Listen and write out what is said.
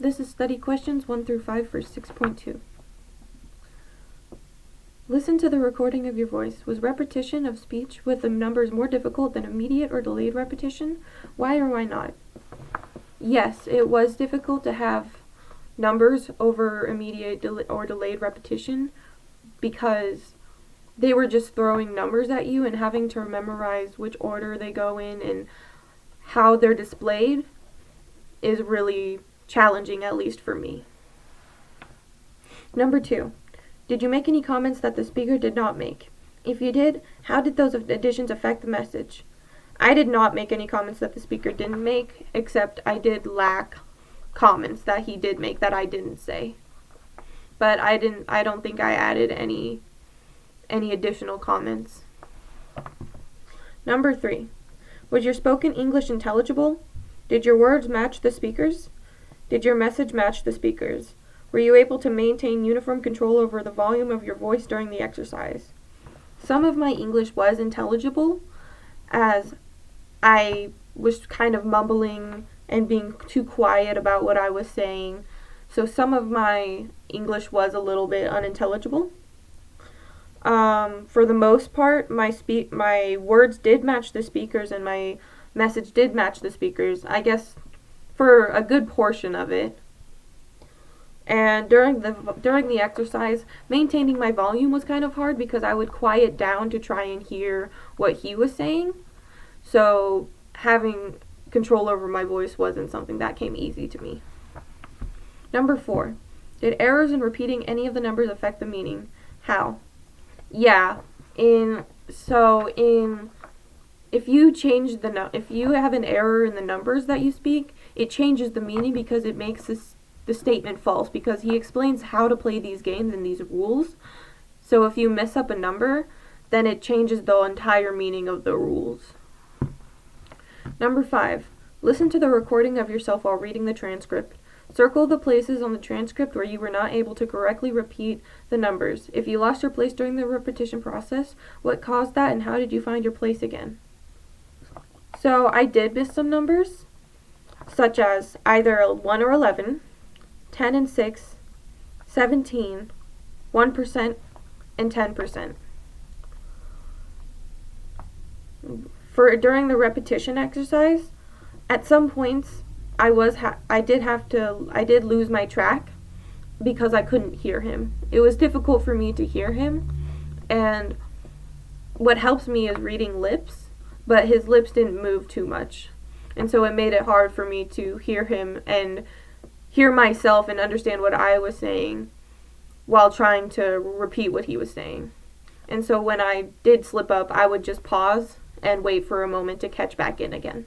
This is study questions 1 through 5 for 6.2. Listen to the recording of your voice. Was repetition of speech with the numbers more difficult than immediate or delayed repetition? Why or why not? Yes, it was difficult to have numbers over immediate or delayed repetition because they were just throwing numbers at you, and having to memorize which order they go in and how they're displayed is really challenging, at least for me. Number 2. Did you make any comments that the speaker did not make? If you did, how did those additions affect the message? I did not make any comments that the speaker didn't make, except I did lack comments that he did make that I didn't say. But I don't think I added any additional comments. Number 3. Was your spoken English intelligible? Did your words match the speaker's? Did your message match the speaker's? Were you able to maintain uniform control over the volume of your voice during the exercise? Some of my English was intelligible, as I was kind of mumbling and being too quiet about what I was saying, so some of my English was a little bit unintelligible. For the most part, my words did match the speaker's and my message did match the speaker's, I guess, for a good portion of it. And during the exercise, maintaining my volume was kind of hard because I would quiet down to try and hear what he was saying. So having control over my voice wasn't something that came easy to me. Number 4. Did errors in repeating any of the numbers affect the meaning? How? Yeah. If you have an error in the numbers that you speak, it changes the meaning because it makes the statement false, because he explains how to play these games and these rules. So if you mess up a number, then it changes the entire meaning of the rules. Number 5. Listen to the recording of yourself while reading the transcript. Circle the places on the transcript where you were not able to correctly repeat the numbers. If you lost your place during the repetition process, what caused that and how did you find your place again? So I did miss some numbers, such as either 1 or 11, 10 and 6, 17, 1%, and 10%. During the repetition exercise, at some points I did lose my track because I couldn't hear him. It was difficult for me to hear him, and what helps me is reading lips, but his lips didn't move too much. And so it made it hard for me to hear him and hear myself and understand what I was saying while trying to repeat what he was saying. And so when I did slip up, I would just pause and wait for a moment to catch back in again.